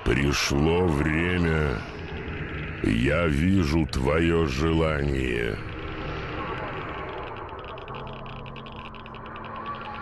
Пришло время. Я вижу твое желание.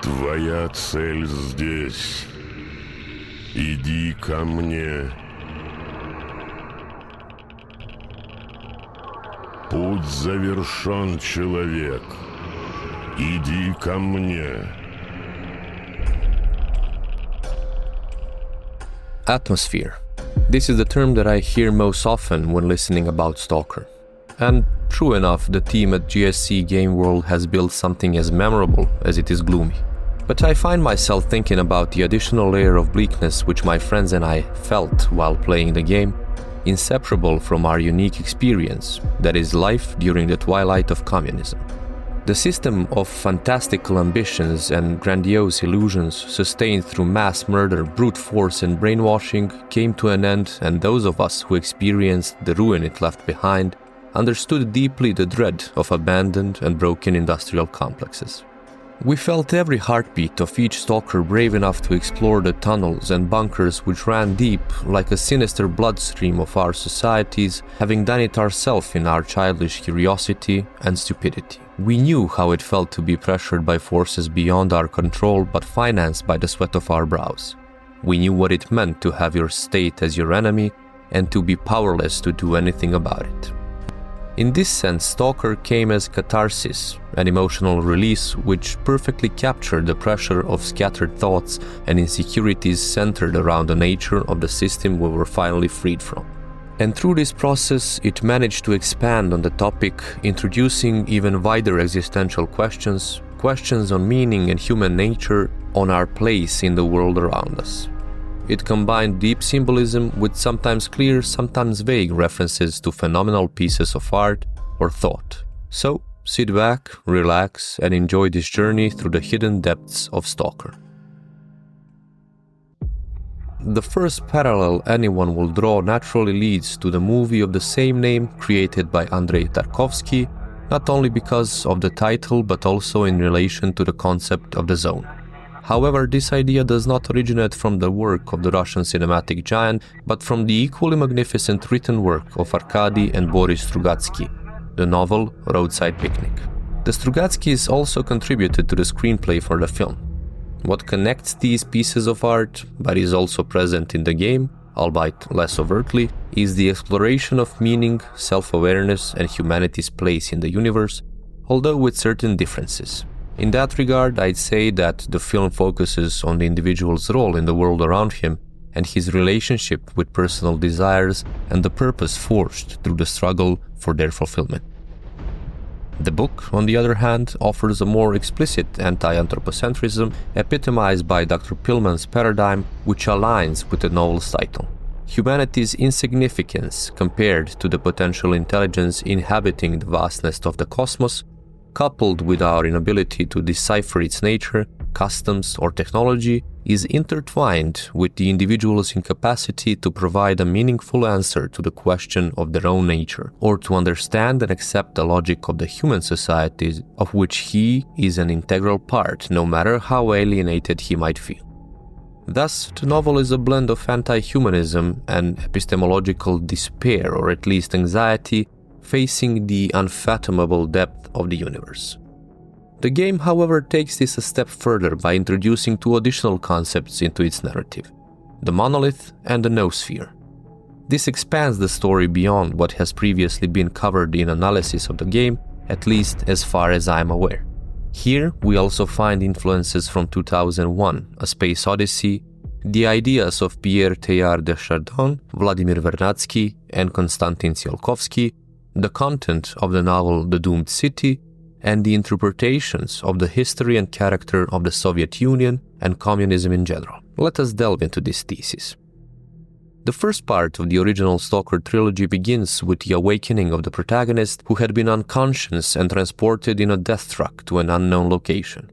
Твоя цель здесь. Иди ко мне. Путь завершен, человек. Иди ко мне. Atmosphere. This is the term that I hear most often when listening about Stalker. And true enough, the team at GSC Game World has built something as memorable as it is gloomy. But I find myself thinking about the additional layer of bleakness which my friends and I felt while playing the game, inseparable from our unique experience, that is life during the twilight of communism. The system of fantastical ambitions and grandiose illusions sustained through mass murder, brute force and brainwashing came to an end, and those of us who experienced the ruin it left behind understood deeply the dread of abandoned and broken industrial complexes. We felt every heartbeat of each stalker brave enough to explore the tunnels and bunkers which ran deep like a sinister bloodstream of our societies, having done it ourselves in our childish curiosity and stupidity. We knew how it felt to be pressured by forces beyond our control but financed by the sweat of our brows. We knew what it meant to have your state as your enemy and to be powerless to do anything about it. In this sense, Stalker came as catharsis, an emotional release which perfectly captured the pressure of scattered thoughts and insecurities centered around the nature of the system we were finally freed from. And through this process, it managed to expand on the topic, introducing even wider existential questions on meaning and human nature, on our place in the world around us. It combined deep symbolism with sometimes clear, sometimes vague references to phenomenal pieces of art or thought. So, sit back, relax, and enjoy this journey through the hidden depths of Stalker. The first parallel anyone will draw naturally leads to the movie of the same name created by Andrei Tarkovsky, not only because of the title but also in relation to the concept of the zone. However, this idea does not originate from the work of the Russian cinematic giant, but from the equally magnificent written work of Arkady and Boris Strugatsky, the novel Roadside Picnic. The Strugatskys also contributed to the screenplay for the film. What connects these pieces of art, but is also present in the game, albeit less overtly, is the exploration of meaning, self-awareness, and humanity's place in the universe, although with certain differences. In that regard, I'd say that the film focuses on the individual's role in the world around him and his relationship with personal desires and the purpose forged through the struggle for their fulfillment. The book, on the other hand, offers a more explicit anti-anthropocentrism epitomized by Dr. Pillman's paradigm, which aligns with the novel's title. Humanity's insignificance compared to the potential intelligence inhabiting the vastness of the cosmos, coupled with our inability to decipher its nature, customs, or technology, is intertwined with the individual's incapacity to provide a meaningful answer to the question of their own nature, or to understand and accept the logic of the human societies of which he is an integral part, no matter how alienated he might feel. Thus, the novel is a blend of anti-humanism and epistemological despair, or at least anxiety, facing the unfathomable depth of the universe. The game, however, takes this a step further by introducing two additional concepts into its narrative: the monolith and the noosphere. This expands the story beyond what has previously been covered in analysis of the game, at least as far as I am aware. Here, we also find influences from 2001, A Space Odyssey, the ideas of Pierre Teilhard de Chardin, Vladimir Vernadsky, and Konstantin Tsiolkovsky, the content of the novel The Doomed City, and the interpretations of the history and character of the Soviet Union and communism in general. Let us delve into this thesis. The first part of the original Stalker trilogy begins with the awakening of the protagonist, who had been unconscious and transported in a death truck to an unknown location.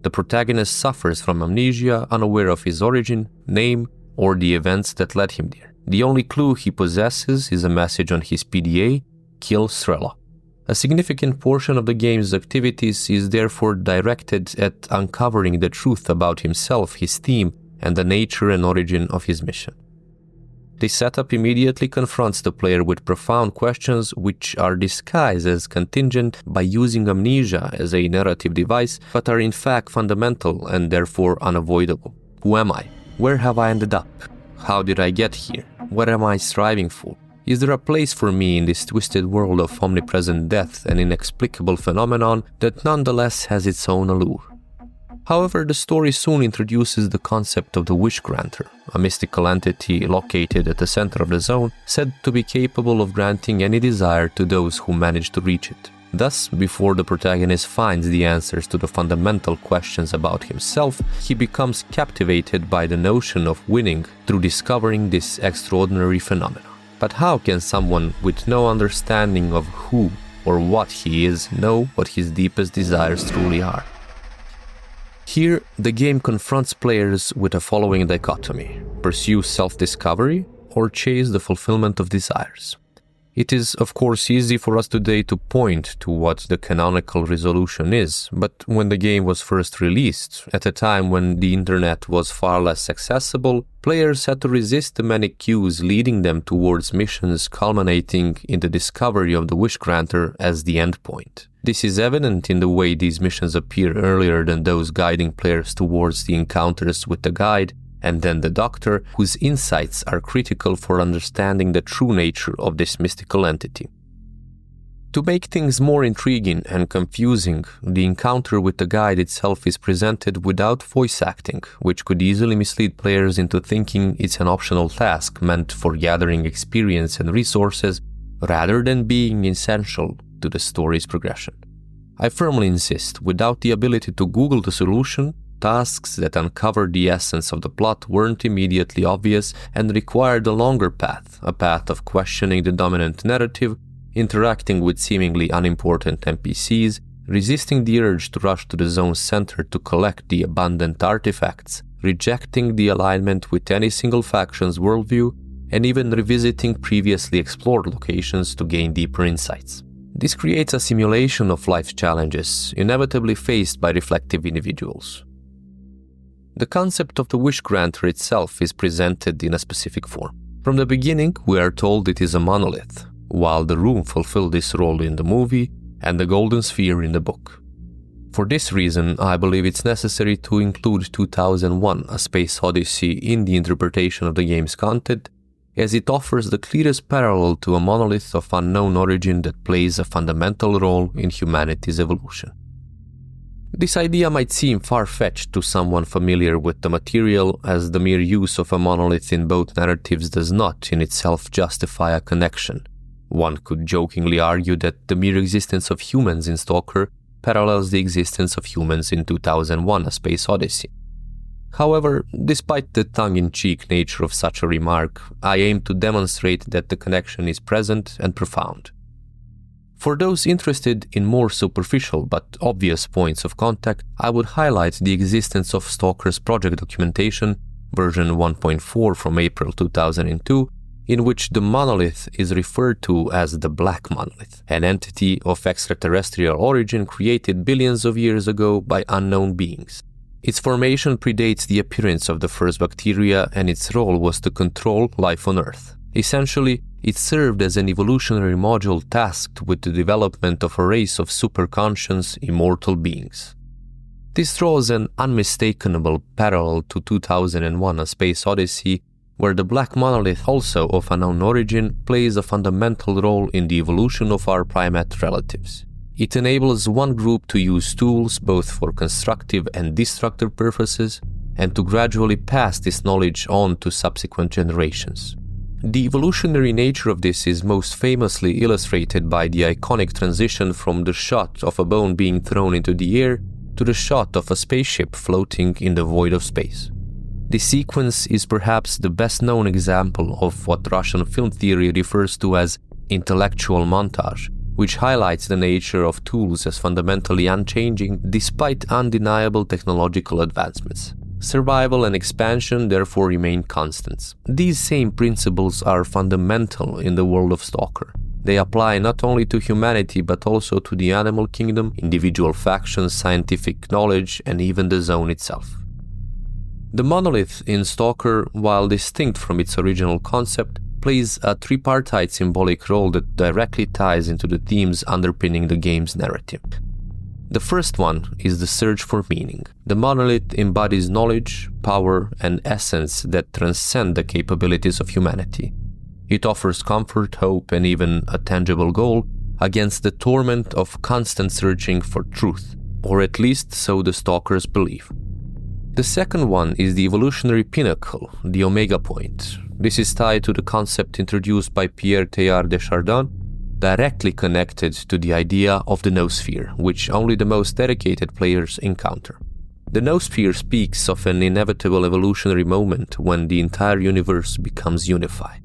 The protagonist suffers from amnesia, unaware of his origin, name, or the events that led him there. The only clue he possesses is a message on his PDA: kill Strela. A significant portion of the game's activities is therefore directed at uncovering the truth about himself, his theme, and the nature and origin of his mission. This setup immediately confronts the player with profound questions which are disguised as contingent by using amnesia as a narrative device, but are in fact fundamental and therefore unavoidable. Who am I? Where have I ended up? How did I get here? What am I striving for? Is there a place for me in this twisted world of omnipresent death, an inexplicable phenomenon that nonetheless has its own allure? However, the story soon introduces the concept of the Wish Granter, a mystical entity located at the center of the zone, said to be capable of granting any desire to those who manage to reach it. Thus, before the protagonist finds the answers to the fundamental questions about himself, he becomes captivated by the notion of winning through discovering this extraordinary phenomenon. But how can someone with no understanding of who or what he is know what his deepest desires truly are? Here, the game confronts players with the following dichotomy: pursue self-discovery or chase the fulfillment of desires. It is, of course, easy for us today to point to what the canonical resolution is, but when the game was first released, at a time when the internet was far less accessible, players had to resist the many cues leading them towards missions culminating in the discovery of the Wish Granter as the endpoint. This is evident in the way these missions appear earlier than those guiding players towards the encounters with the guide, and then the Doctor, whose insights are critical for understanding the true nature of this mystical entity. To make things more intriguing and confusing, the encounter with the guide itself is presented without voice acting, which could easily mislead players into thinking it's an optional task meant for gathering experience and resources, rather than being essential to the story's progression. I firmly insist, without the ability to Google the solution, tasks that uncovered the essence of the plot weren't immediately obvious and required a longer path, a path of questioning the dominant narrative, interacting with seemingly unimportant NPCs, resisting the urge to rush to the zone's center to collect the abundant artifacts, rejecting the alignment with any single faction's worldview, and even revisiting previously explored locations to gain deeper insights. This creates a simulation of life's challenges, inevitably faced by reflective individuals. The concept of the Wish Granter itself is presented in a specific form. From the beginning, we are told it is a monolith, while the room fulfilled this role in the movie and the Golden Sphere in the book. For this reason, I believe it's necessary to include 2001: A Space Odyssey in the interpretation of the game's content, as it offers the clearest parallel to a monolith of unknown origin that plays a fundamental role in humanity's evolution. This idea might seem far-fetched to someone familiar with the material, as the mere use of a monolith in both narratives does not in itself justify a connection. One could jokingly argue that the mere existence of humans in Stalker parallels the existence of humans in 2001: A Space Odyssey. However, despite the tongue-in-cheek nature of such a remark, I aim to demonstrate that the connection is present and profound. For those interested in more superficial but obvious points of contact, I would highlight the existence of Stalker's project documentation, version 1.4 from April 2002, in which the monolith is referred to as the Black Monolith, an entity of extraterrestrial origin created billions of years ago by unknown beings. Its formation predates the appearance of the first bacteria, and its role was to control life on Earth. Essentially, it served as an evolutionary module tasked with the development of a race of superconscious, immortal beings. This draws an unmistakable parallel to 2001: A Space Odyssey, where the Black Monolith, also of unknown origin, plays a fundamental role in the evolution of our primate relatives. It enables one group to use tools both for constructive and destructive purposes, and to gradually pass this knowledge on to subsequent generations. The evolutionary nature of this is most famously illustrated by the iconic transition from the shot of a bone being thrown into the air to the shot of a spaceship floating in the void of space. This sequence is perhaps the best-known example of what Russian film theory refers to as intellectual montage, which highlights the nature of tools as fundamentally unchanging despite undeniable technological advancements. Survival and expansion therefore remain constants. These same principles are fundamental in the world of Stalker. They apply not only to humanity but also to the animal kingdom, individual factions, scientific knowledge, and even the zone itself. The monolith in Stalker, while distinct from its original concept, plays a tripartite symbolic role that directly ties into the themes underpinning the game's narrative. The first one is the search for meaning. The monolith embodies knowledge, power, and essence that transcend the capabilities of humanity. It offers comfort, hope, and even a tangible goal against the torment of constant searching for truth, or at least so the stalkers believe. The second one is the evolutionary pinnacle, the Omega Point. This is tied to the concept introduced by Pierre Teilhard de Chardin, directly connected to the idea of the noosphere, which only the most dedicated players encounter. The noosphere speaks of an inevitable evolutionary moment when the entire universe becomes unified.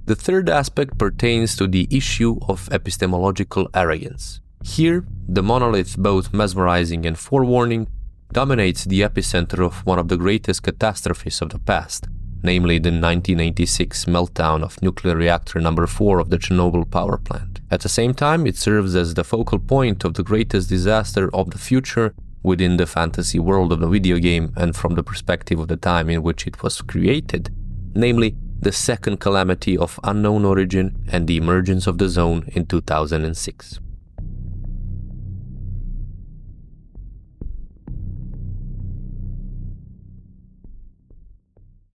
The third aspect pertains to the issue of epistemological arrogance. Here, the monolith, both mesmerizing and forewarning, dominates the epicenter of one of the greatest catastrophes of the past, namely the 1986 meltdown of nuclear reactor number 4 of the Chernobyl power plant. At the same time, it serves as the focal point of the greatest disaster of the future within the fantasy world of the video game and from the perspective of the time in which it was created, namely the second calamity of unknown origin and the emergence of the zone in 2006.